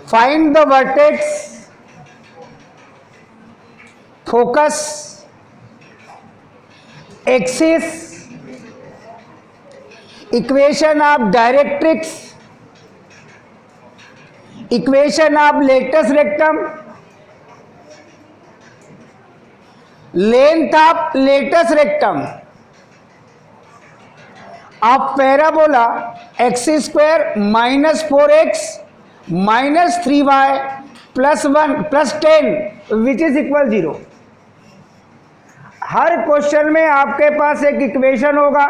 Find the vertex, focus, axis, equation of directrix, equation of latus rectum, length of latus rectum of parabola x square minus 4x minus 3y plus 1 plus 10 which is equal 0। Her question में आपके पास एक equation होगा,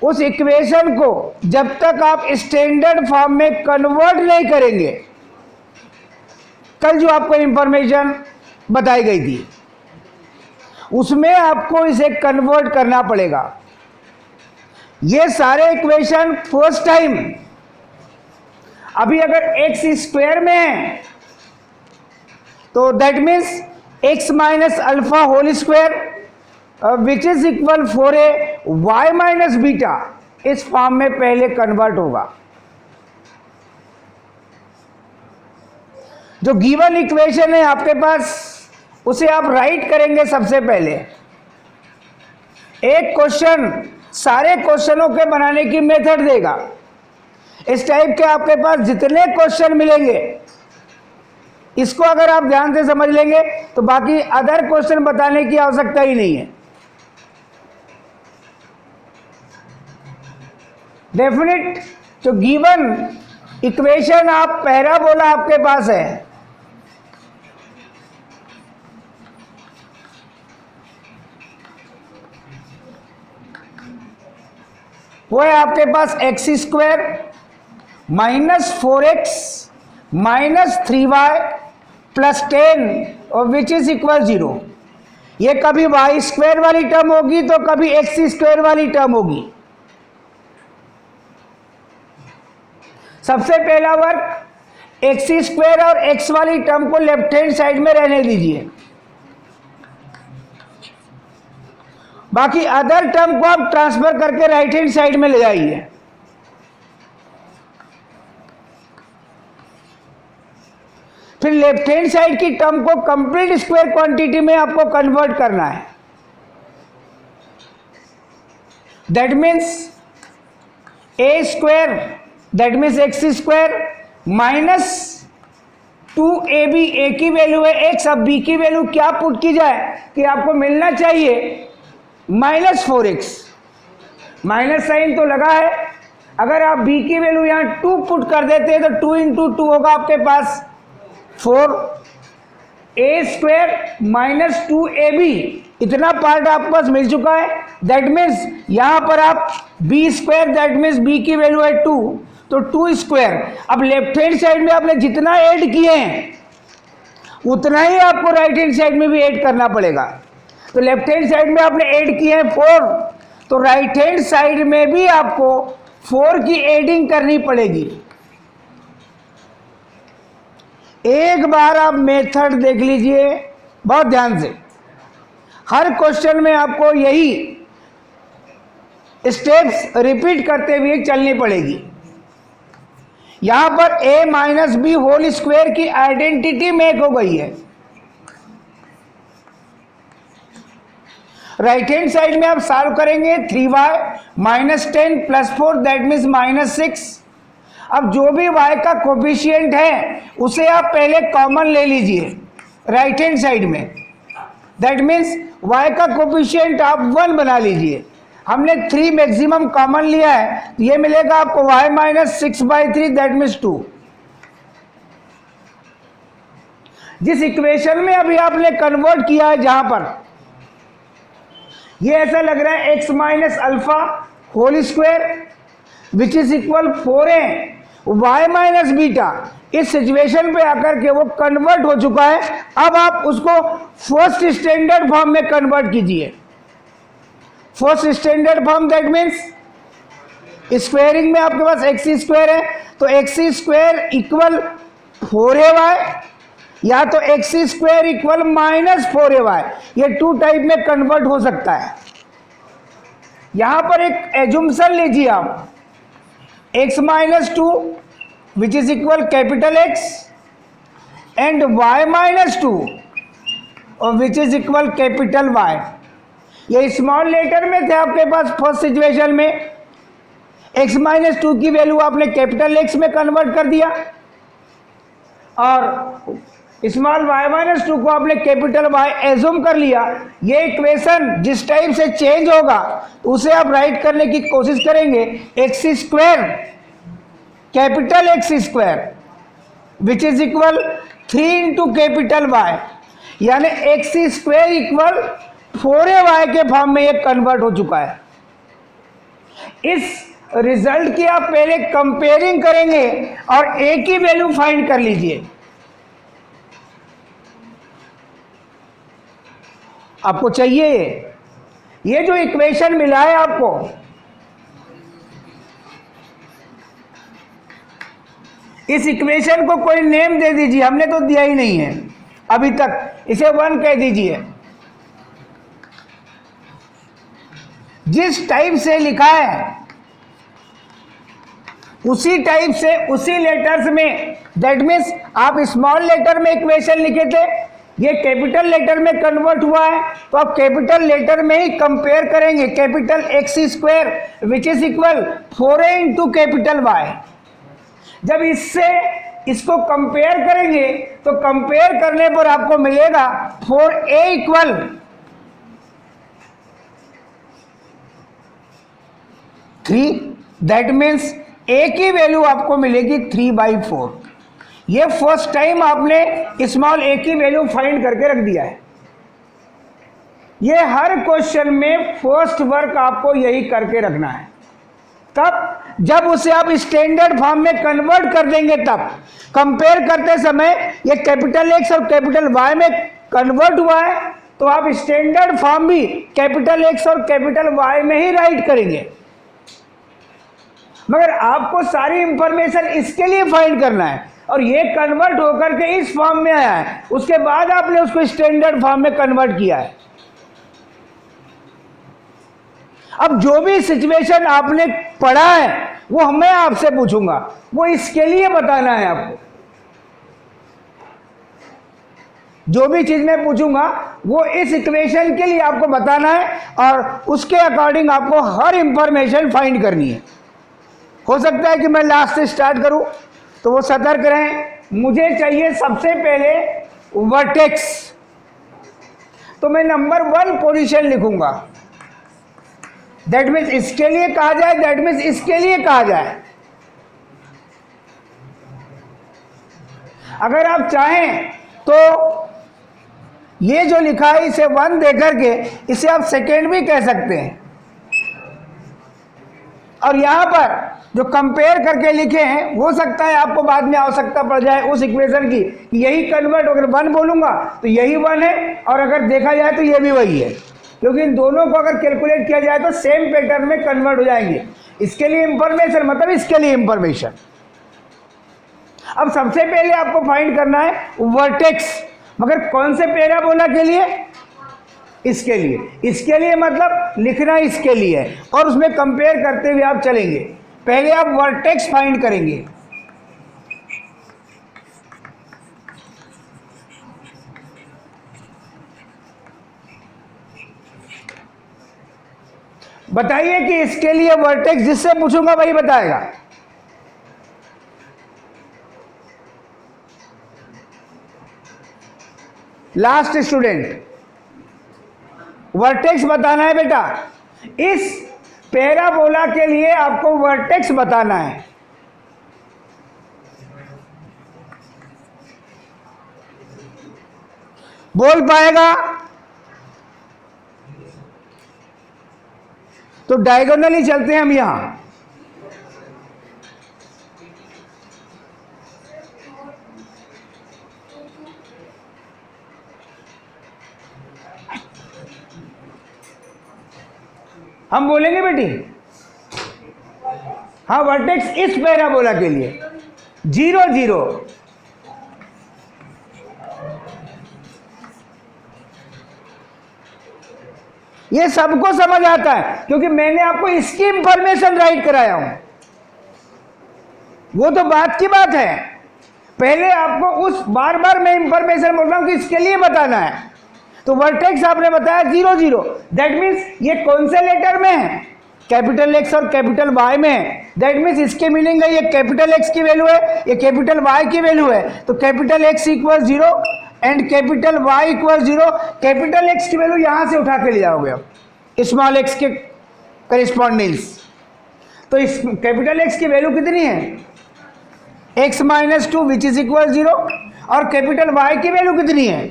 उस equation को जब तक आप standard form में कन्वर्ट नहीं करेंगे, कल जो आपको इंफॉर्मेशन बताई गई थी उसमें आपको इसे कन्वर्ट करना पड़ेगा। ये सारे इक्वेशन फर्स्ट टाइम अभी अगर एक्स स्क्वायर में है तो that means X minus alpha whole square which is equal 4a Y minus beta, इस फॉर्म में पहले कन्वर्ट होगा। जो गिवन इक्वेशन है आपके पास उसे आप राइट करेंगे। सबसे पहले एक क्वेश्चन सारे क्वेश्चनों के बनाने की मेथड देगा। इस टाइप के आपके पास जितने क्वेश्चन मिलेंगे इसको अगर आप ध्यान से समझ लेंगे तो बाकी अदर क्वेश्चन बताने की आवश्यकता ही नहीं है। डेफिनेट जो गिवन इक्वेशन आप पैराबोला आपके पास है, वो है आपके पास x square minus 4x minus 3y plus 10 और विच इज इक्वल 0। ये कभी वाई स्क्वायर वाली टर्म होगी तो कभी एक्स स्क्वायर वाली टर्म होगी। सबसे पहला वर्क एक्स स्क्वायर और एक्स वाली टर्म को लेफ्ट हैंड साइड में रहने दीजिए, बाकी अदर टर्म को आप ट्रांसफर करके राइट हैंड साइड में ले जाइए। फिर लेफ्ट हैंड साइड की टर्म को कंप्लीट स्क्वायर क्वांटिटी में आपको कन्वर्ट करना है। That means A square that means x square minus 2ab, ए की वैल्यू है एक्स, अब बी की वैल्यू क्या पुट की जाए कि आपको मिलना चाहिए माइनस 4x। माइनस साइन तो लगा है, अगर आप b की वैल्यू यहां 2 पुट कर देते हैं तो 2 इंटू 2 होगा आपके पास 4। ए स्क्वायर माइनस 2ab, इतना पार्ट आपके पास मिल चुका है। दैट मीन्स यहां पर आप b square that means b की वैल्यू है 2 तो 2 स्क्वायर। अब लेफ्ट हैंड साइड में आपने जितना ऐड किए हैं उतना ही आपको राइट हैंड साइड में भी ऐड करना पड़ेगा। तो लेफ्ट हैंड साइड में आपने ऐड किए हैं 4 तो राइट हैंड साइड में भी आपको 4 की एडिंग करनी पड़ेगी। एक बार आप मेथड देख लीजिए बहुत ध्यान से, हर क्वेश्चन में आपको यही स्टेप्स रिपीट करते हुए चलनी पड़ेगी। यहां पर a minus B whole square की आइडेंटिटी मेक हो गई है। राइट हैंड साइड में आप सॉल्व करेंगे 3y minus 10 plus 4 that means minus 6। अब जो भी y का कोफिशिएंट है उसे आप पहले कॉमन ले लीजिए राइट हैंड साइड में। दैट मीन्स y का कोफिशिएंट आप 1 बना लीजिए। हमने 3 मैक्सिमम कॉमन लिया है तो ये मिलेगा आपको y माइनस 6/3 दैट मीन्स 2। जिस इक्वेशन में अभी आपने कन्वर्ट किया है जहां पर ये ऐसा लग रहा है x minus alpha whole square which is equal 4a y minus beta, इस सिचुएशन पे आकर के वो कन्वर्ट हो चुका है। अब आप उसको फर्स्ट स्टैंडर्ड फॉर्म में कन्वर्ट कीजिए। First standard form that means squaring में आपके पास एक्स स्क्वायर है तो एक्स स्क्वायर इक्वल 4ay या तो x square equal minus 4ay, ये 2 टाइप में कन्वर्ट हो सकता है। यहां पर एक एजुम्पशन लीजिए आप, x minus 2 which is equal capital X and y minus 2 और विच इज इक्वल कैपिटल Y। ये स्मॉल लेटर में थे आपके पास फर्स्ट सिचुएशन में, x माइनस 2 की वैल्यू आपने कैपिटल X में कन्वर्ट कर दिया और स्मॉल y माइनस 2 को आपने कैपिटल Y एज्यूम कर लिया। ये इक्वेशन जिस टाइप से चेंज होगा उसे आप राइट करने की कोशिश करेंगे, x square capital X square which is equal 3 into capital Y, यानी एक्स स्क्वायर इक्वल 4ay के फॉर्म में ये कन्वर्ट हो चुका है। इस रिजल्ट की आप पहले कंपेयरिंग करेंगे और a की वैल्यू फाइंड कर लीजिए। आपको चाहिए ये जो इक्वेशन मिला है आपको, इस इक्वेशन को कोई नेम दे दीजिए, हमने तो दिया ही नहीं है अभी तक, इसे 1 कह दीजिए। जिस टाइप से लिखा है उसी टाइप से उसी लेटर्स में, दैट मीन्स आप स्मॉल लेटर में इक्वेशन लिखे थे, ये कैपिटल लेटर में कन्वर्ट हुआ है, तो आप कैपिटल लेटर में ही कंपेयर करेंगे, capital X square which is equal 4a into capital Y। जब इससे इसको कंपेयर करेंगे तो कंपेयर करने पर आपको मिलेगा 4a equal 3, that means a की वैल्यू आपको मिलेगी 3/4। ये फर्स्ट टाइम आपने स्मॉल a की वैल्यू फाइंड करके रख दिया है। ये हर क्वेश्चन में फर्स्ट वर्क आपको यही करके रखना है, तब जब उसे आप स्टैंडर्ड फॉर्म में कन्वर्ट कर देंगे तब कंपेयर करते समय ये कैपिटल X और कैपिटल Y में कन्वर्ट हुआ है तो आप स्टैंडर्ड फॉर्म भी कैपिटल X और कैपिटल Y में ही राइट करेंगे। मगर आपको सारी इंफॉर्मेशन इसके लिए फाइंड करना है और ये कन्वर्ट होकर के इस फॉर्म में आया है, उसके बाद आपने उसको स्टैंडर्ड फॉर्म में कन्वर्ट किया है। अब जो भी सिचुएशन आपने पढ़ा है वो मैं आपसे पूछूंगा, वो इसके लिए बताना है आपको। जो भी चीज मैं पूछूंगा वो इस इक्वेशन के लिए आपको बताना है और उसके अकॉर्डिंग आपको हर इंफॉर्मेशन फाइंड करनी है। हो सकता है कि मैं लास्ट से स्टार्ट करूं, तो वो सतर्क रहें। मुझे चाहिए सबसे पहले वर्टेक्स, तो मैं नंबर 1 पोजीशन लिखूंगा, दैट मीन्स इसके लिए कहा जाए, दैट मीन्स इसके लिए कहा जाए। अगर आप चाहें तो ये जो लिखा है इसे 1 देकर के इसे आप सेकेंड भी कह सकते हैं, और यहां पर जो कंपेयर करके लिखे हैं हो सकता है आपको बाद में आवश्यकता पड़ जाए उस इक्वेशन की, यही कन्वर्ट, अगर 1 बोलूंगा तो यही 1 है और अगर देखा जाए तो ये भी वही है, क्योंकि इन दोनों को अगर कैलकुलेट किया जाए तो सेम पैटर्न में कन्वर्ट हो जाएंगे। इसके लिए इंफॉर्मेशन मतलब इसके लिए इंफॉर्मेशन। अब सबसे पहले आपको फाइंड करना है वर्टेक्स, मगर कौन से पैराबोला के लिए? इसके लिए। इसके लिए मतलब लिखना इसके लिए है और उसमें कंपेयर करते हुए आप चलेंगे। पहले आप वर्टेक्स फाइंड करेंगे। बताइए कि इसके लिए वर्टेक्स, जिससे पूछूंगा वही बताएगा। लास्ट स्टूडेंट, वर्टेक्स बताना है बेटा। इस पैराबोला के लिए आपको वर्टेक्स बताना है। बोल पाएगा तो डायगोनली चलते हैं हम यहां। हम बोलेंगे बेटी, हाँ वर्टेक्स इस पैराबोला के लिए 0 0 ये सबको समझ आता है क्योंकि मैंने आपको इसकी इंफॉर्मेशन राइट कराया हूं। वो तो बात की बात है, पहले आपको उस बार बार मैं इंफॉर्मेशन बोल रहा हूं कि इसके लिए बताना है। तो वर्टेक्स आपने बताया 0 0, दैट मीन्स ये कौन से लेटर में है, कैपिटल एक्स और कैपिटल वाई में है। दैट मीन्स इसके मीनिंग है ये कैपिटल एक्स की वैल्यू है, ये कैपिटल वाई की वैल्यू है। तो capital X equal 0 and capital Y equal 0। Capital X की वैल्यू यहां से उठा के ले जाओगे आप स्मॉल एक्स के करिस्पॉन्डेंस। तो इस कैपिटल एक्स की वैल्यू कितनी है, x minus 2 which is equal 0, और कैपिटल y की वैल्यू कितनी है,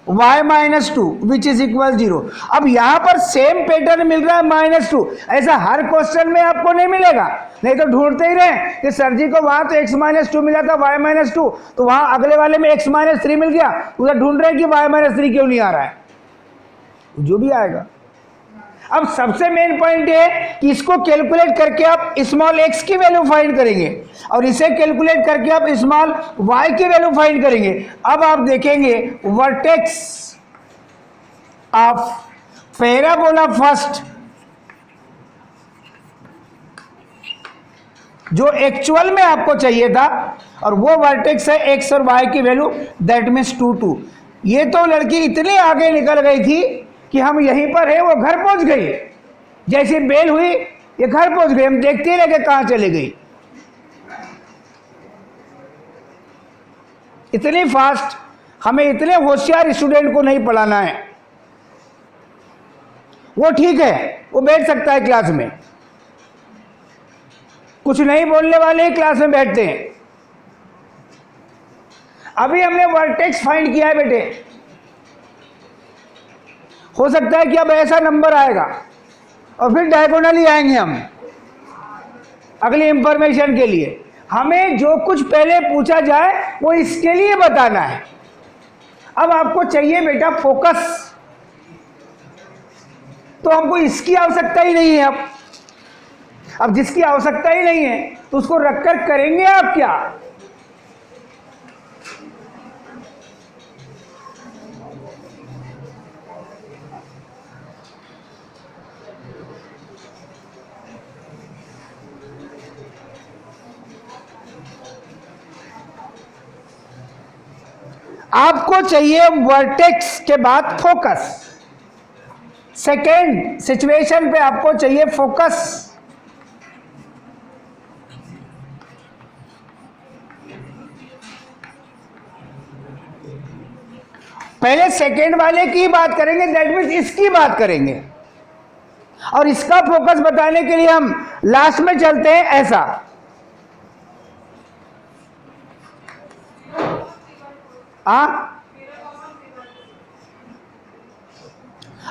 y minus 2 which is equal 0। अब यहां पर सेम पैटर्न मिल रहा है -2, ऐसा हर क्वेश्चन में आपको नहीं मिलेगा, नहीं तो ढूंढते ही रहे कि सर जी को वहां तो x माइनस 2 मिला था, y माइनस 2, तो वहां अगले वाले में x माइनस 3 मिल गया, उधर ढूंढ रहे हैं कि y माइनस 3 क्यों नहीं आ रहा है। जो भी आएगा। अब सबसे मेन पॉइंट है कि इसको कैलकुलेट करके आप स्मॉल x की वैल्यू फाइंड करेंगे और इसे कैलकुलेट करके आप स्मॉल y की वैल्यू फाइंड करेंगे। अब आप देखेंगे वर्टेक्स ऑफ पैराबोला फर्स्ट जो एक्चुअल में आपको चाहिए था, और वो वर्टेक्स है x और y की वैल्यू, दैट मीन्स 2 2। ये तो लड़की इतनी आगे निकल गई थी कि हम यहीं पर है, वो घर पहुंच गई, जैसे बेल हुई ये घर पहुंच गई, हम देखते ही लगे कहां चले गई, इतनी फास्ट। हमें इतने होशियार स्टूडेंट को नहीं पढ़ाना है। वो ठीक है, वो बैठ सकता है क्लास में, कुछ नहीं बोलने वाले ही क्लास में बैठते हैं। अभी हमने वर्टेक्स फाइंड किया है बेटे, हो सकता है कि अब ऐसा नंबर आएगा और फिर डायगोनली आएंगे हम अगली इंफॉर्मेशन के लिए। हमें जो कुछ पहले पूछा जाए वो इसके लिए बताना है। अब आपको चाहिए बेटा फोकस, तो हमको इसकी आवश्यकता ही नहीं है। अब जिसकी आवश्यकता ही नहीं है तो उसको रखकर करेंगे आप क्या। आपको चाहिए वर्टेक्स के बाद फोकस। सेकेंड सिचुएशन पे आपको चाहिए फोकस। पहले सेकेंड वाले की बात करेंगे, दैट मीन्स इसकी बात करेंगे, और इसका फोकस बताने के लिए हम लास्ट में चलते हैं ऐसा।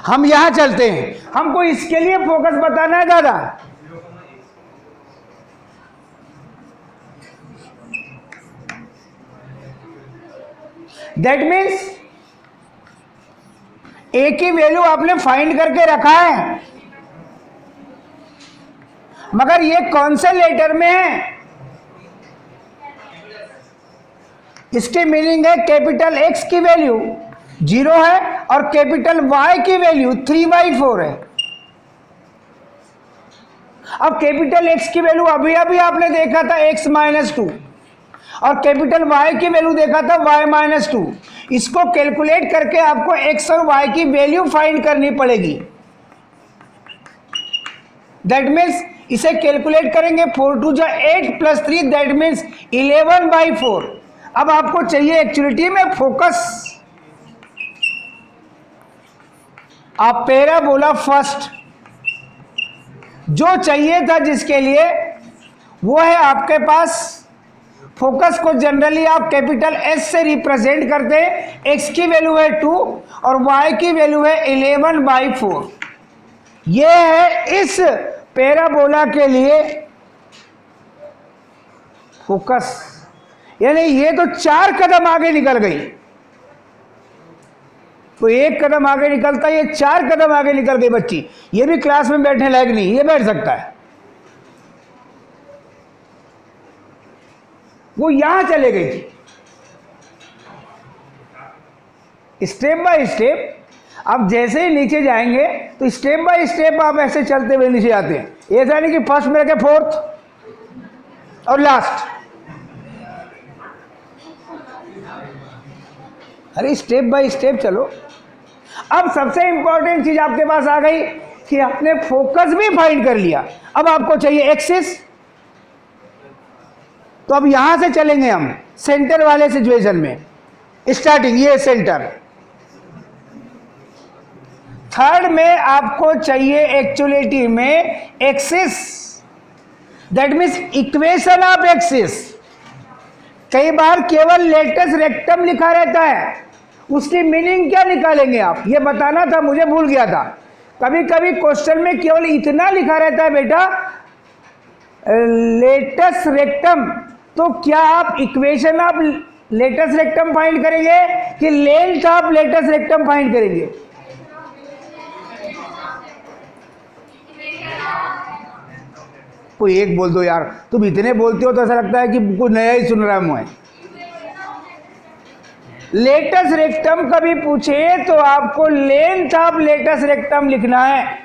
हम यहां चलते हैं, हमको इसके लिए फोकस बताना है दादा। दैट मीन्स ए की वैल्यू आपने फाइंड करके रखा है, मगर ये कौन से लेटर में है, इसके मीनिंग है कैपिटल एक्स की वैल्यू 0 है और कैपिटल वाई की वैल्यू 3/4 है। अब कैपिटल एक्स की वैल्यू अभी अभी आपने देखा था x माइनस 2 और कैपिटल वाई की वैल्यू देखा था y माइनस 2। इसको कैलकुलेट करके आपको x और y की वैल्यू फाइंड करनी पड़ेगी। दैट मीन्स इसे कैलकुलेट करेंगे 4 2 जा 8 + 3 दैट मीन्स 11/4। अब आपको चाहिए एक्चुअलिटी में फोकस। आप पैराबोला फर्स्ट जो चाहिए था जिसके लिए, वो है आपके पास। फोकस को जनरली आप कैपिटल एस से रिप्रेजेंट करते हैं। एक्स की वैल्यू है 2 और वाई की वैल्यू है 11/4। ये है इस पैराबोला के लिए फोकस। यानी ये तो 4 कदम आगे निकल गई, तो 1 कदम आगे निकलता, ये 4 कदम आगे निकल गई बच्ची। ये भी क्लास में बैठने लायक नहीं, ये बैठ सकता है, वो यहां चले गई थी। स्टेप बाय स्टेप अब जैसे ही नीचे जाएंगे तो स्टेप बाय स्टेप आप ऐसे चलते हुए नीचे आते हैं। ऐसा नहीं कि फर्स्ट में रखे फोर्थ और लास्ट, अरे स्टेप बाय स्टेप चलो। अब सबसे इंपॉर्टेंट चीज आपके पास आ गई कि आपने फोकस भी फाइंड कर लिया। अब आपको चाहिए एक्सिस, तो अब यहां से चलेंगे हम सेंटर वाले सिचुएशन में। स्टार्टिंग ये सेंटर, थर्ड में आपको चाहिए एक्चुअलिटी में axis, that means equation of axis. कई बार केवल लेटस रेक्टम लिखा रहता है, उसकी मीनिंग क्या निकालेंगे आप, ये बताना था, मुझे भूल गया था। कभी कभी क्वेश्चन में केवल इतना लिखा रहता है बेटा लेटस रेक्टम, तो क्या आप equation of latus rectum find करेंगे कि length of latus rectum find करेंगे? कोई एक बोल दो यार, तुम इतने बोलते हो तो ऐसा लगता है कि कुछ नया ही सुन रहा हूं मैं। लेटस रेक्टम कभी पूछे तो आपको लेंथ ऑफ लेटस रेक्टम लिखना है,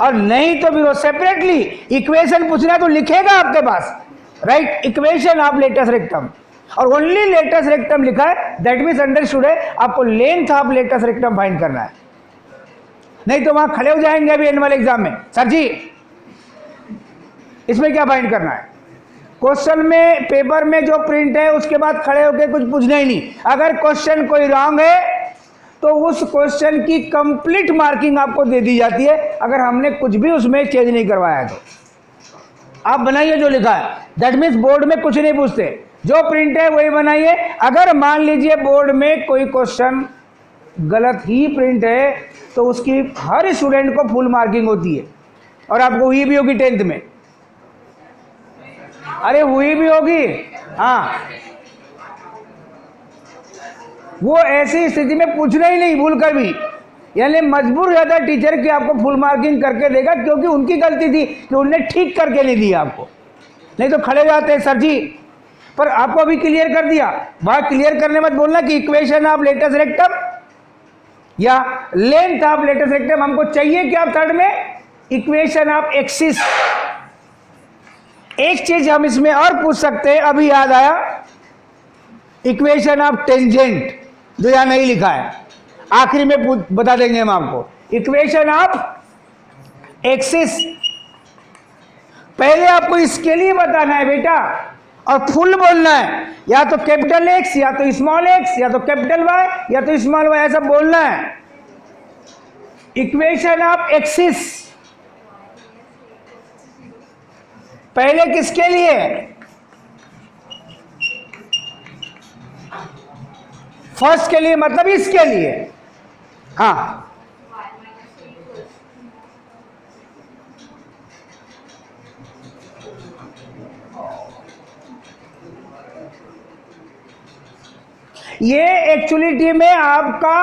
और नहीं तो भी वो सेपरेटली इक्वेशन पूछना तो लिखेगा आपके पास, right, equation of latus rectum, और ओनली लेटस रेक्टम लिखा है, दैट मीन्स अंडरस्टूड है आपको length of latus rectum find करना है। नहीं तो वहां खड़े हो जाएंगे अभी एनुअल एग्जाम में, सर जी इसमें क्या फाइंड करना है? क्वेश्चन में पेपर में जो प्रिंट है उसके बाद खड़े होकर कुछ पूछना ही नहीं। अगर क्वेश्चन कोई रॉन्ग है तो उस क्वेश्चन की कंप्लीट मार्किंग आपको दे दी जाती है, अगर हमने कुछ भी उसमें चेंज नहीं करवाया तो। आप बनाइए जो लिखा है, दैट मीन्स बोर्ड में कुछ नहीं पूछते, जो प्रिंट है वही बनाइए। अगर मान लीजिए बोर्ड में कोई क्वेश्चन गलत ही प्रिंट है तो उसकी हर स्टूडेंट को फुल मार्किंग होती है, और आपको हुई भी होगी 10th में। अरे हुई भी होगी, हाँ, वो ऐसी स्थिति में पूछना ही नहीं भूल कर भी, यानी मजबूर हो जाता है टीचर कि आपको फुल मार्किंग करके देगा, क्योंकि उनकी गलती थी कि उनने ठीक करके नहीं दिया आपको। नहीं तो खड़े जाते हैं सर जी, पर आपको अभी क्लियर कर दिया। वहां क्लियर करने मत बोलना कि इक्वेशन ऑफ लेटस रेक्टम या लेंथ ऑफ लेटस रेक्टम, हमको चाहिए क्या थर्ड में? Equation of axis. एक चीज हम इसमें और पूछ सकते हैं, अभी याद आया, इक्वेशन ऑफ टेंजेंट, जो यहां नहीं लिखा है, आखिरी में बता देंगे हम आपको। इक्वेशन ऑफ एक्सिस पहले आपको इसके लिए बताना है बेटा, और फुल बोलना है, या तो कैपिटल एक्स या तो स्मॉल एक्स या तो कैपिटल वाई या तो स्मॉल वाई, ऐसा बोलना है। इक्वेशन ऑफ एक्सिस पहले किसके लिए? फर्स्ट के लिए, मतलब इसके लिए, हाँ। ये एक्चुअलिटी में आपका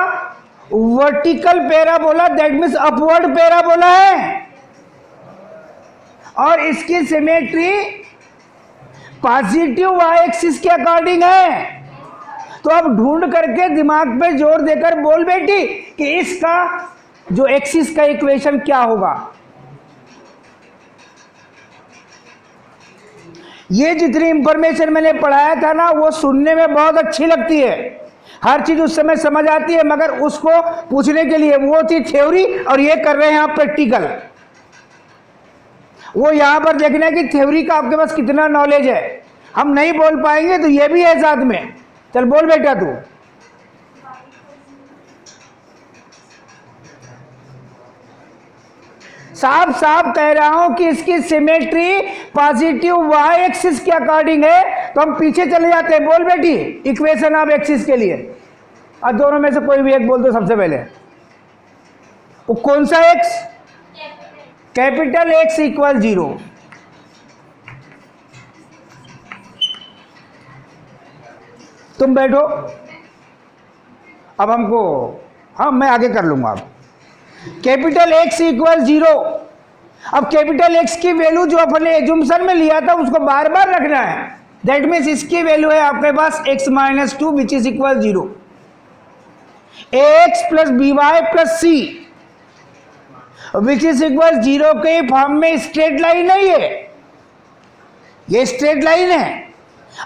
vertical parabola, that means upward parabola है, और इसकी सिमेट्री पॉजिटिव वाई एक्सिस के अकॉर्डिंग है। तो अब ढूंढ करके दिमाग पे जोर देकर बोल बेटी कि इसका जो एक्सिस का इक्वेशन क्या होगा। ये जितनी इंफॉर्मेशन मैंने पढ़ाया था ना, वो सुनने में बहुत अच्छी लगती है, हर चीज उस समय समझ आती है, मगर उसको पूछने के लिए वो थी थ्योरी, और ये कर रहे हैं आप प्रैक्टिकल। वो यहां पर देखना है कि थ्योरी का आपके पास कितना नॉलेज है। हम नहीं बोल पाएंगे तो ये भी है साथ में। चल बोल बेटा तू। साफ साफ कह रहा हूं कि इसकी सिमेट्री पॉजिटिव वाई एक्सिस के अकॉर्डिंग है, तो हम पीछे चले जाते हैं। बोल बेटी इक्वेशन ऑफ एक्सिस के लिए, और दोनों में से कोई भी एक बोल दो सबसे पहले। वो कौन सा एक्स? Capital X equal 0। तुम बैठो, अब हमको, हाँ मैं आगे कर लूंगा। अब कैपिटल एक्स इक्वल 0। अब कैपिटल एक्स की वैल्यू जो अपने एजुम्पशन में लिया था उसको बार बार रखना है। दैट मीन्स इसकी वैल्यू है आपके पास x - 2 which is equal 0। ax plus B Y plus C which is equal 0 के फॉर्म में स्ट्रेट लाइन है, ये स्ट्रेट लाइन है।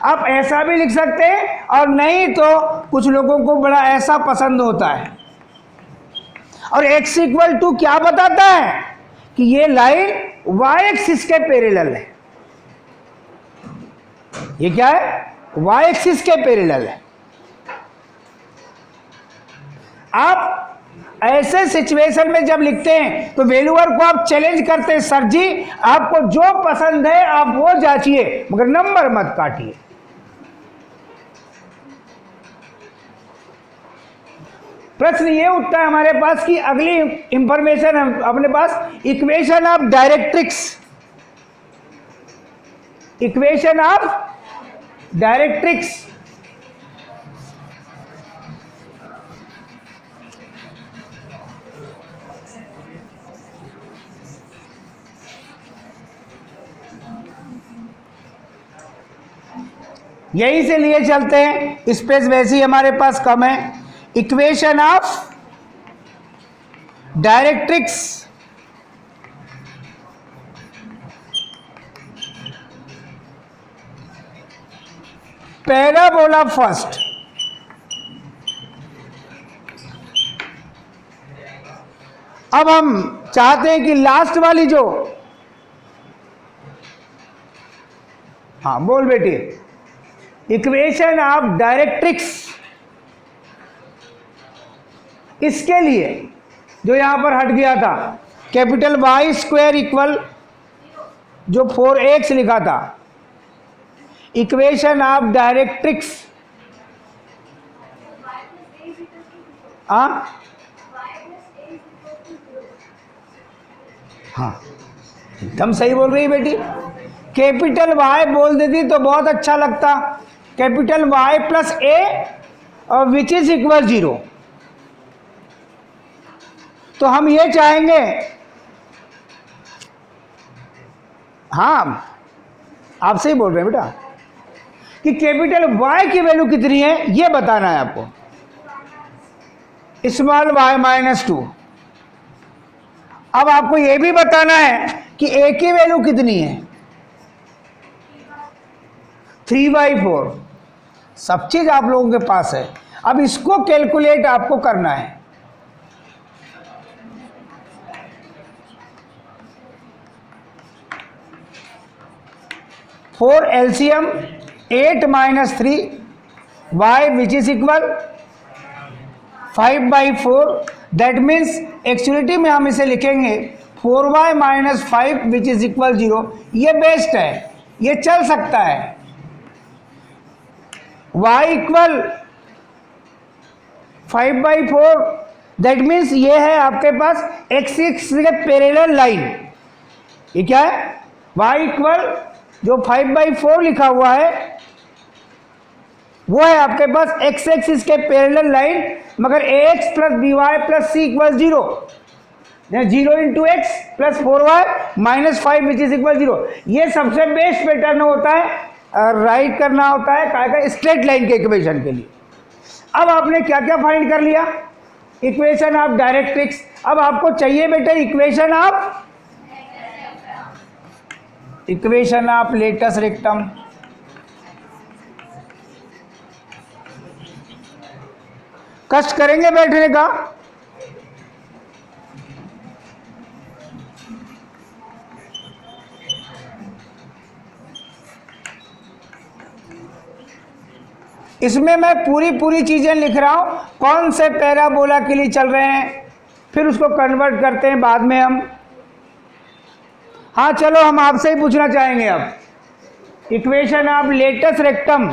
आप ऐसा भी लिख सकते हैं, और नहीं तो कुछ लोगों को बड़ा ऐसा पसंद होता है। और x इक्वल टू क्या बताता है कि ये लाइन y एक्सिस के पैरेलल है। ये क्या है? y एक्सिस के पैरेलल है। आप ऐसे सिचुएशन में जब लिखते हैं तो वैल्यूअर को आप चैलेंज करते हैं, सर जी आपको जो पसंद है आप वो जांचिए, मगर नंबर मत काटिए। प्रश्न ये उठता है हमारे पास कि अगली इंफॉर्मेशन अपने पास equation of directrix, equation of directrix. यहीं से लिए चलते हैं, स्पेस वैसे ही हमारे पास कम है। Equation of directrix parabola first. अब हम चाहते हैं कि लास्ट वाली जो, हाँ बोल बेटी, इक्वेशन ऑफ डायरेक्ट्रिक्स, इसके लिए जो यहां पर हट गया था कैपिटल वाई स्क्वायर इक्वल जो 4x लिखा था, इक्वेशन ऑफ डायरेक्ट्रिक्स, हाँ एकदम सही बोल रही बेटी। कैपिटल वाई बोल देती तो बहुत अच्छा लगता, कैपिटल वाई प्लस ए और विच इज इक्वल 0। तो हम ये चाहेंगे, हाँ आपसे ही बोल रहे हैं बेटा, कि कैपिटल वाई की वैल्यू कितनी है ये बताना है आपको, स्मॉल वाई माइनस 2। अब आपको ये भी बताना है कि ए की वैल्यू कितनी है, 3/4। सब चीज आप लोगों के पास है। अब इसको कैलकुलेट आपको करना है। Four LCM 8 - 3 y which is equal 5/4। That means actuality में हम इसे लिखेंगे 4y - 5 विच इज इक्वल 0। ये बेस्ट है, ये चल सकता है। y इक्वल 5/4, दैट मीन्स ये है आपके पास एक्सिस के पैरेलल लाइन। ये क्या है? y इक्वल जो 5/4 लिखा हुआ है वो है आपके पास x एक्सिस के पैरेलल लाइन, मगर ax plus by plus c equal 0, 0 into x plus 4y minus 5 which is equal 0। ये सबसे बेस्ट पैटर्न होता है राइट करना होता है का स्ट्रेट लाइन के इक्वेशन के लिए। अब आपने क्या क्या फाइंड कर लिया? Equation of directrix. अब आपको चाहिए बेटा इक्वेशन ऑफ लेटस रेक्टम। कष्ट करेंगे बैठने का? इसमें मैं पूरी चीजें लिख रहा हूं, कौन से पैराबोला के लिए चल रहे हैं, फिर उसको कन्वर्ट करते हैं बाद में हम। हाँ चलो हम आपसे ही पूछना चाहेंगे अब इक्वेशन ऑफ लेटस रेक्टम।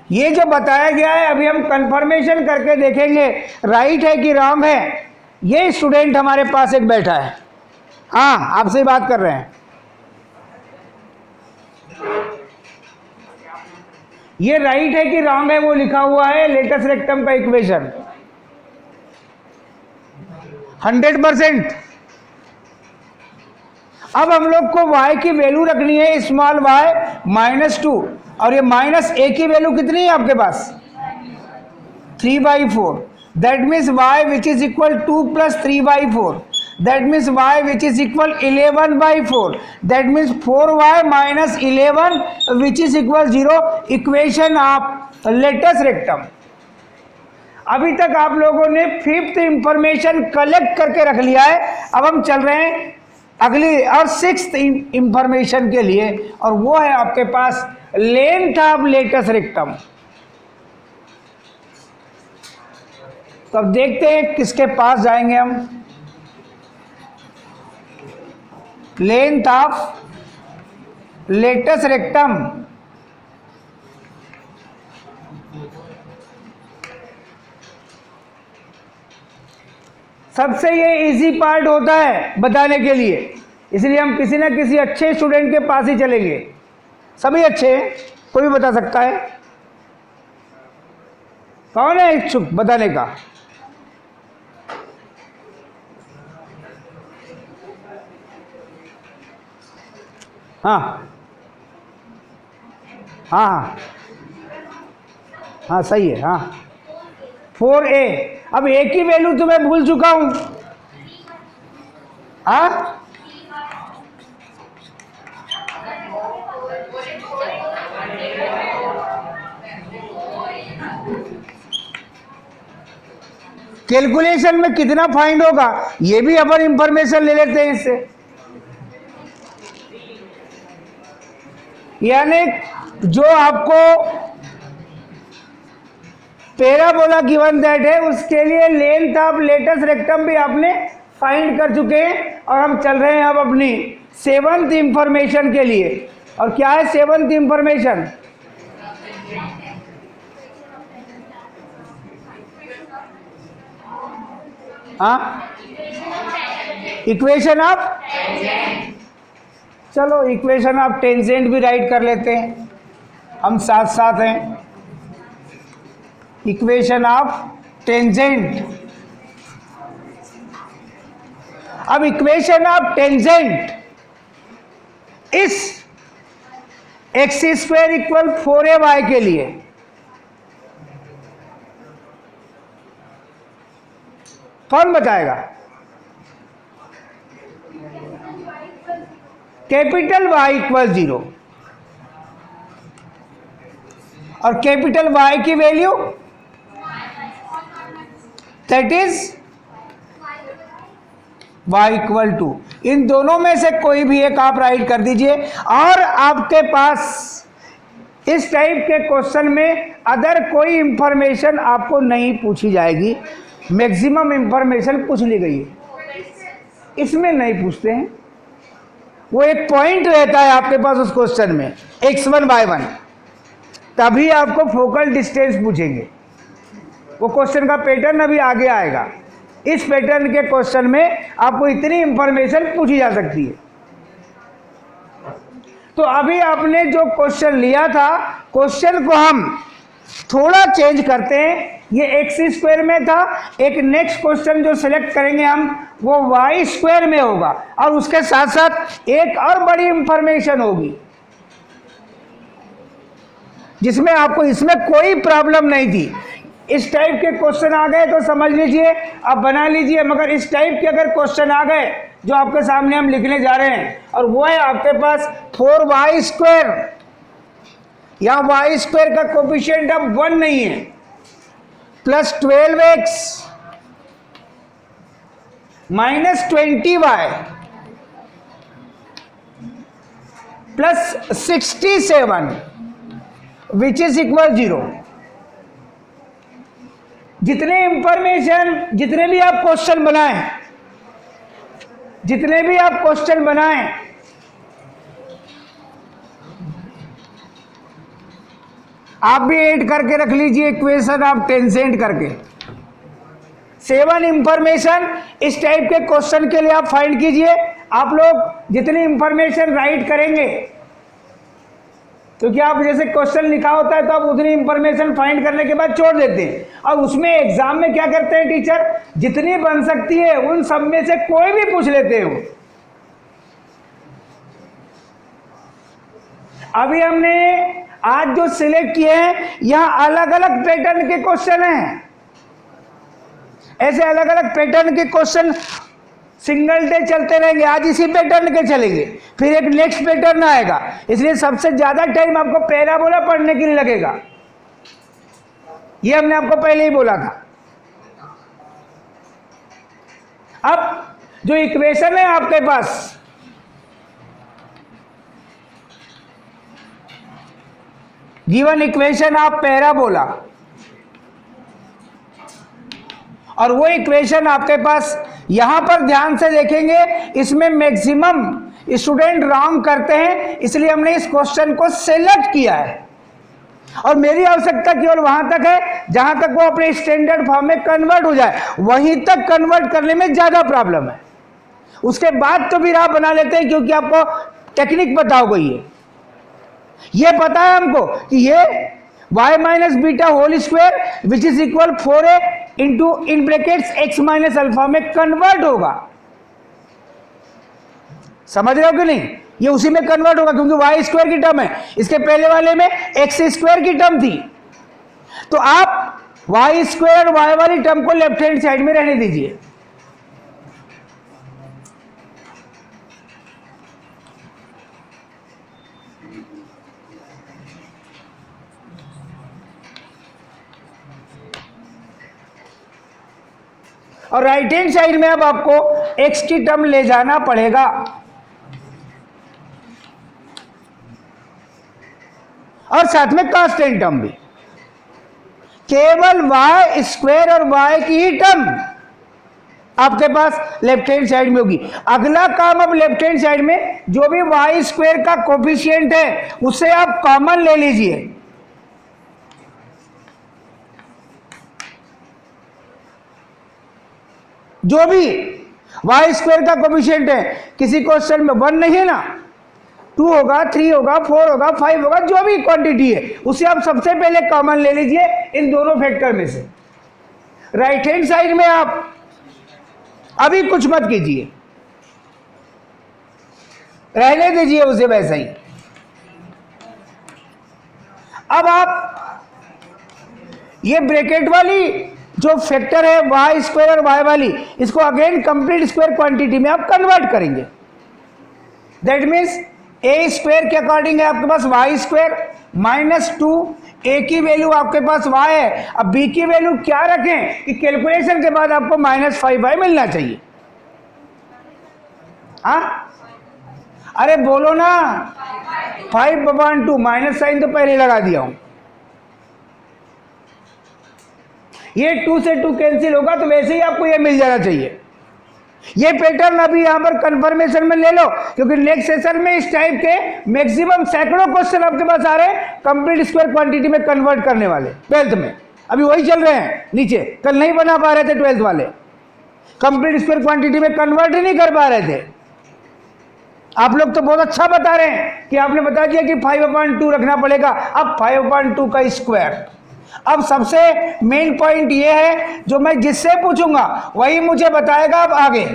ये जो बताया गया है अभी हम कंफर्मेशन करके देखेंगे राइट है कि रॉन्ग है। ये स्टूडेंट हमारे पास एक बैठा है, हाँ आपसे ही बात कर रहे हैं। ये राइट है कि रॉन्ग है वो लिखा हुआ है लेटस रेक्टम का इक्वेशन 100%। अब हम लोग को y की वैल्यू रखनी है स्मॉल y -2, और ये -a की वैल्यू कितनी है आपके पास 3/4। That means y which is equal 2 + 3/4, that means y which is equal 11/4, that means 4y - 11 which is equal 0। Equation of latus rectum. अभी तक आप लोगों ने 5th इंफॉर्मेशन कलेक्ट करके रख लिया है। अब हम चल रहे हैं अगली और 6th इंफॉर्मेशन के लिए, और वो है आपके पास लेंथ ऑफ लेटस रेक्टम। तो अब देखते हैं किसके पास जाएंगे हम। लेंथ ऑफ लेटस रेक्टम, सबसे ये इजी पार्ट होता है बताने के लिए, इसलिए हम किसी ना किसी अच्छे स्टूडेंट के पास ही चलेंगे। सभी अच्छे हैं, कोई भी बता सकता है। कौन है इच्छुक बताने का? हाँ हाँ हाँ हाँ सही है। हाँ 4a। अब a की वैल्यू तो मैं भूल चुका हूं। हाँ कैलकुलेशन में कितना फाइंड होगा ये भी अपन इंफॉर्मेशन ले लेते हैं इससे। यानी जो आपको पैराबोला गिवन दैट है उसके लिए लेंथ ऑफ लेटस रेक्टम भी आपने फाइंड कर चुके हैं। और हम चल रहे हैं अब अपनी 7th इंफॉर्मेशन के लिए। और क्या है 7th इंफॉर्मेशन? हाँ इक्वेशन ऑफ, चलो इक्वेशन ऑफ टेंजेंट भी राइट कर लेते हैं, हम साथ साथ हैं। Equation of tangent. अब इक्वेशन ऑफ टेंजेंट इस x² = 4ay के लिए कौन बताएगा? कैपिटल Y = 0 और कैपिटल Y की वैल्यू दैट इज y = 2। इन दोनों में से कोई भी एक आप राइट कर दीजिए। और आपके पास इस टाइप के क्वेश्चन में अदर कोई इंफॉर्मेशन आपको नहीं पूछी जाएगी, मैक्सिमम इंफॉर्मेशन पूछ ली गई है, इसमें नहीं पूछते हैं। वो एक पॉइंट रहता है आपके पास उस क्वेश्चन में x1 y1, तभी आपको फोकल डिस्टेंस पूछेंगे। वो क्वेश्चन का पैटर्न अभी आगे आएगा। इस पैटर्न के क्वेश्चन में आपको इतनी इंफॉर्मेशन पूछी जा सकती है। तो अभी आपने जो क्वेश्चन लिया था, क्वेश्चन को हम थोड़ा चेंज करते हैं। ये x² में था, एक नेक्स्ट क्वेश्चन जो सिलेक्ट करेंगे हम वो y² में होगा। और उसके साथ साथ एक और बड़ी इंफॉर्मेशन होगी जिसमें आपको इसमें कोई प्रॉब्लम नहीं थी। इस टाइप के क्वेश्चन आ गए तो समझ लीजिए आप बना लीजिए, मगर इस टाइप के अगर क्वेश्चन आ गए जो आपके सामने हम लिखने जा रहे हैं, और वो है आपके पास 4y², यहाँ y² का कोफिशिएंट अब 1 नहीं है, plus 12x minus 20y plus 67 which is equal 0। जितने इंफॉर्मेशन, जितने भी आप क्वेश्चन बनाएं, आप भी ऐड करके रख लीजिए इक्वेशन ऑफ टेंजेंट करके। 7 इंफॉर्मेशन इस टाइप के क्वेश्चन के लिए आप फाइंड कीजिए। आप लोग जितनी इंफॉर्मेशन राइट करेंगे, क्योंकि आप जैसे क्वेश्चन लिखा होता है तो आप उतनी इंफॉर्मेशन फाइंड करने के बाद छोड़ देते हैं। और उसमें एग्जाम में क्या करते हैं टीचर, जितनी बन सकती है उन सब में से कोई भी पूछ लेते हैं। अभी हमने आज जो सिलेक्ट किए हैं यहां अलग अलग पैटर्न के क्वेश्चन हैं, ऐसे अलग अलग पैटर्न के क्वेश्चन सिंगल डे चलते रहेंगे। आज इसी पैटर्न के चलेंगे, फिर एक नेक्स्ट पैटर्न आएगा, इसलिए सबसे ज्यादा टाइम आपको पैराबोला पढ़ने के लिए लगेगा। ये हमने आपको पहले ही बोला था। अब जो इक्वेशन है आपके पास, गिवन इक्वेशन ऑफ पैराबोला, और वो इक्वेशन आपके पास यहां पर ध्यान से देखेंगे, इसमें मैक्सिमम स्टूडेंट रॉन्ग करते हैं, इसलिए हमने इस क्वेश्चन को सिलेक्ट किया है। और मेरी आवश्यकता केवल वहां तक है जहां तक वो अपने स्टैंडर्ड फॉर्म में कन्वर्ट हो जाए, वहीं तक कन्वर्ट करने में ज्यादा प्रॉब्लम है। उसके बाद तो फिर आप बना लेते हैं, क्योंकि आपको टेक्निक पता हो गई है। ये पता है हमको कि ये y minus beta whole square which is equal 4a into in brackets x minus alpha में कन्वर्ट होगा। समझ रहे हो कि नहीं? ये उसी में कन्वर्ट होगा, क्योंकि y स्क्वायर की टर्म है, इसके पहले वाले में x स्क्वायर की टर्म थी। तो आप y स्क्वायर y वाली टर्म को लेफ्ट हैंड साइड में रहने दीजिए। और राइट हैंड साइड में अब आपको x की टर्म ले जाना पड़ेगा, और साथ में कांस्टेंट टर्म भी। केवल y स्क्वायर और y की ही टर्म आपके पास लेफ्ट हैंड साइड में होगी। अगला काम अब लेफ्ट हैंड साइड में जो भी y स्क्वायर का कोफिशिएंट है उसे आप कॉमन ले लीजिए। जो भी y स्क्वायर का कोफिशिएंट है, किसी क्वेश्चन में 1 नहीं है ना, 2 होगा, 3 होगा, 4 होगा, 5 होगा, जो भी क्वांटिटी है उसे आप सबसे पहले कॉमन ले लीजिए इन दोनों फैक्टर में से। राइट हैंड साइड में आप अभी कुछ मत कीजिए, रहने दीजिए उसे वैसा ही। अब आप ये ब्रैकेट वाली जो फैक्टर है y स्क्वायर और y वाली, इसको अगेन कंप्लीट स्क्वायर क्वांटिटी में आप कन्वर्ट करेंगे। दैट मीन्स a स्क्वायर के अकॉर्डिंग है आपके पास y स्क्वायर माइनस 2, a की वैल्यू आपके पास y है। अब b की वैल्यू क्या रखें कि कैलकुलेशन के बाद आपको -5y मिलना चाहिए। हाँ, अरे बोलो ना, 5/2 माइनस साइन तो पहले लगा दिया हूं। ये 2 से 2 कैंसिल होगा, तो वैसे ही आपको ये मिल जाना चाहिए। ये पैटर्न अभी यहां पर कंफर्मेशन में ले लो, क्योंकि नेक्स्ट सेशन में इस टाइप के मैक्सिमम सैकड़ों क्वेश्चन आपके पास आ रहे हैं कंप्लीट स्क्वायर क्वांटिटी में कन्वर्ट करने वाले। 12th में अभी वही चल रहे हैं नीचे, कल नहीं बना पा रहे थे 12th वाले, कंप्लीट स्क्वायर क्वांटिटी में कन्वर्ट ही नहीं कर पा रहे थे। आप लोग तो बहुत अच्छा बता रहे हैं कि आपने बता दिया कि 5/2 रखना पड़ेगा। अब 5/2 का स्क्वायर, अब सबसे मेन पॉइंट ये है, जो मैं जिससे पूछूंगा वही मुझे बताएगा। अब आगे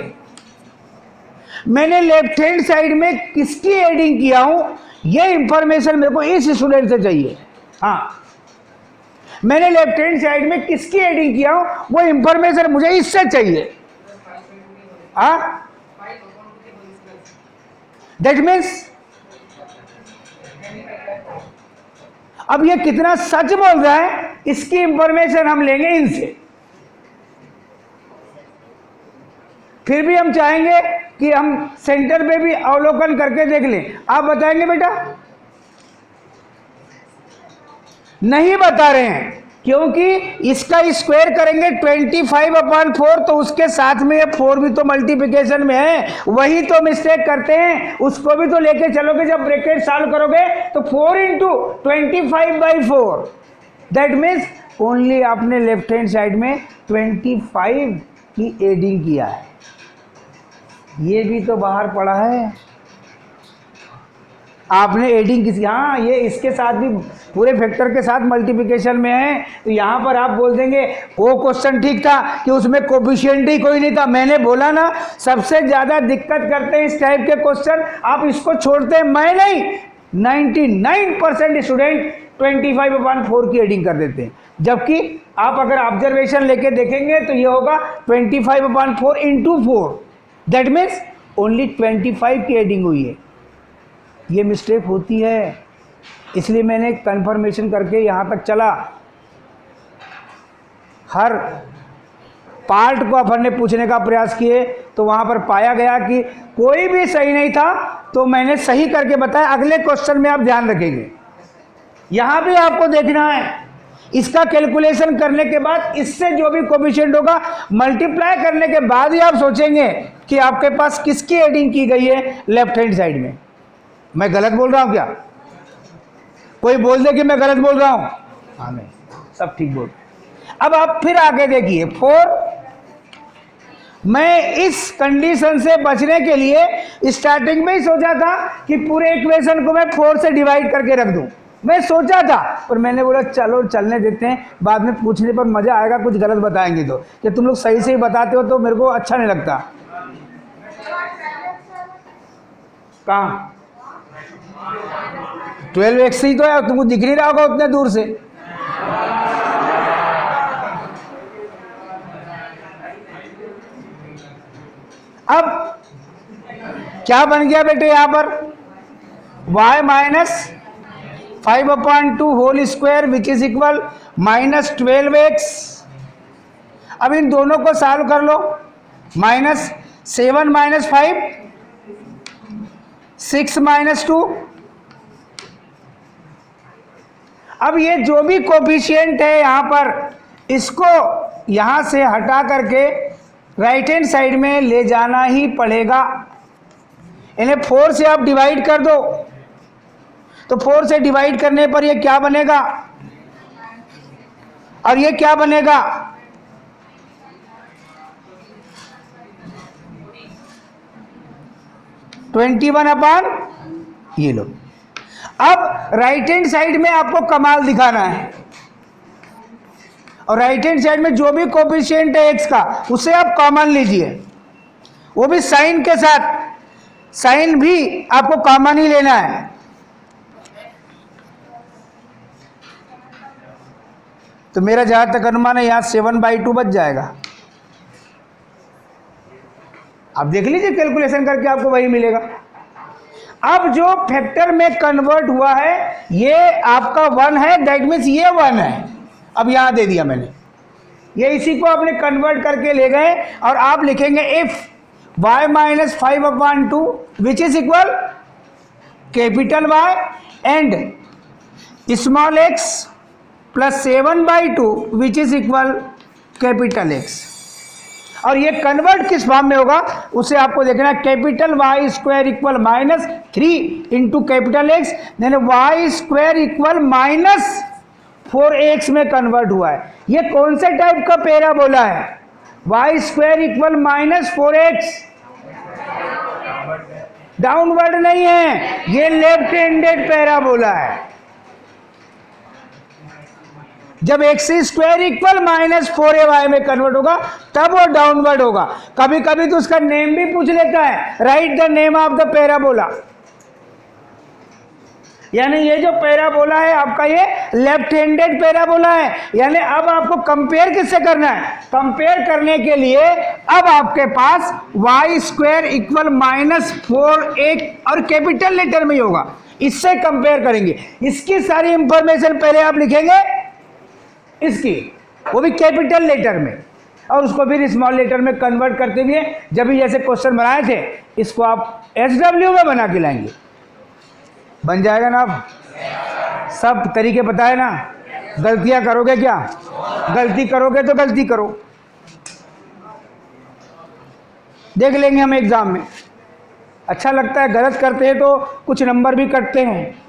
मैंने लेफ्ट हैंड साइड में किसकी एडिंग किया हूं, ये इंफॉर्मेशन मेरे को इस स्टूडेंट से चाहिए। हाँ, मैंने लेफ्ट हैंड साइड में किसकी एडिंग किया हूं, वो इंफॉर्मेशन मुझे इससे चाहिए। हाँ, दैट मीन्स अब ये कितना सच बोल रहा है, इसकी इंफॉर्मेशन हम लेंगे इनसे। फिर भी हम चाहेंगे कि हम सेंटर पे भी अवलोकन करके देख लें। आप बताएंगे बेटा? नहीं बता रहे हैं, क्योंकि इसका स्क्वायर करेंगे 25/4, तो उसके साथ में ये 4 भी तो मल्टीप्लिकेशन में है, वही तो मिस्टेक करते हैं। उसको भी तो लेके चलोगे, जब ब्रैकेट सॉल्व करोगे तो 4 × 25/4, दैट मीन्स ओनली आपने लेफ्ट हैंड साइड में 25 की एडिंग किया है। ये भी तो बाहर पड़ा है, आपने एडिंग किसी, हाँ ये इसके साथ भी पूरे फैक्टर के साथ मल्टीप्लिकेशन में है, तो यहाँ पर आप बोल देंगे वो क्वेश्चन ठीक था कि उसमें कोफिशिएंट ही कोई नहीं था। मैंने बोला ना, सबसे ज़्यादा दिक्कत करते हैं इस टाइप के क्वेश्चन, आप इसको छोड़ते हैं। मैं नहीं, 99% स्टूडेंट 25/4 की एडिंग कर देते हैं, जबकि आप अगर ऑब्जर्वेशन लेके देखेंगे तो ये होगा 25/4 इंटू 4, दैट मीन्स ओनली 25 की एडिंग हुई है। ये मिस्टेक होती है, इसलिए मैंने कंफर्मेशन करके यहाँ तक चला। हर पार्ट को अपन ने पूछने का प्रयास किए तो वहाँ पर पाया गया कि कोई भी सही नहीं था, तो मैंने सही करके बताया। अगले क्वेश्चन में आप ध्यान रखेंगे, यहाँ भी आपको देखना है, इसका कैलकुलेशन करने के बाद इससे जो भी कोफिशिएंट होगा मल्टीप्लाई करने के बाद ही आप सोचेंगे कि आपके पास किसकी एडिंग की गई है लेफ्ट हैंड साइड में। मैं गलत बोल रहा हूँ क्या? कोई बोल दे कि मैं गलत बोल रहा हूँ? हाँ, नहीं, सब ठीक बोल। अब आप फिर आगे देखिए 4। मैं इस कंडीशन से बचने के लिए स्टार्टिंग में ही सोचा था कि पूरे इक्वेशन को मैं 4 से डिवाइड करके रख दूं। मैं सोचा था, पर मैंने बोला चलो चलने देते हैं, बाद में पूछने पर मजा आएगा, कुछ गलत बताएंगे तो। कि तुम लोग सही से ही बताते हो तो मेरे को अच्छा नहीं लगता। कहाँ 12x ही तो है, तुमको दिख नहीं रहा होगा उतने दूर से। अब क्या बन गया बेटे यहाँ पर? y minus 5/2 whole square which is equal minus 12x। अब इन दोनों को सॉल्व कर लो। Minus 7 minus 5, 6 minus 2। अब ये जो भी कोफिशिएंट है यहाँ पर, इसको यहाँ से हटा करके राइट हैंड साइड में ले जाना ही पड़ेगा। इन्हें 4 से आप डिवाइड कर दो, तो 4 से डिवाइड करने पर ये क्या बनेगा और ये क्या बनेगा? ये लो। अब राइट हैंड साइड में आपको कमाल दिखाना है, और राइट हैंड साइड में जो भी कोफिशिएंट है x का, उसे आप कॉमन लीजिए, वो भी साइन के साथ। साइन भी आपको कॉमन ही लेना है। तो मेरा जहां तक अनुमान है, यहां 7/2 बच जाएगा। आप देख लीजिए कैलकुलेशन करके, आपको वही मिलेगा। अब जो फैक्टर में कन्वर्ट हुआ है ये आपका 1 है, दैट मीन्स ये 1 है। अब यहां दे दिया मैंने, ये इसी को आपने कन्वर्ट करके ले गए, और आप लिखेंगे if y minus 5/2 which is equal capital Y and small x plus 7/2 which is equal capital X। और ये कन्वर्ट किस फॉर्म में होगा उसे आपको देखना है। Capital Y square equal minus 3 into capital X, यानी Y square equal minus 4x में कन्वर्ट हुआ है। ये कौन से टाइप का पैराबोला है? y square equal minus 4x। Downward नहीं है, ये लेफ्ट हैंडेड पैराबोला है। जब x square equal minus 4ay में कन्वर्ट होगा तब वो डाउनवर्ड होगा। कभी कभी तो उसका नेम भी पूछ लेता है, right the name of the parabola. यानी ये जो पैराबोला है आपका, ये लेफ्ट हैंडेड पैराबोला है। यानी अब आपको कंपेयर किससे करना है? कंपेयर करने के लिए अब आपके पास y square equal minus 4x और कैपिटल लेटर में ही होगा, इससे कंपेयर करेंगे। इसकी सारी इंफॉर्मेशन पहले आप लिखेंगे, इसकी वो भी कैपिटल लेटर में, और उसको फिर स्मॉल लेटर में कन्वर्ट करते हुए जब भी जैसे क्वेश्चन बनाए थे, इसको आप SW में बना के लाएंगे। बन जाएगा ना? अब सब तरीके पता है ना? गलतियां करोगे क्या? गलती करोगे तो गलती करो, देख लेंगे हम एग्जाम में। अच्छा लगता है, गलत करते हैं तो कुछ नंबर भी कटते हैं।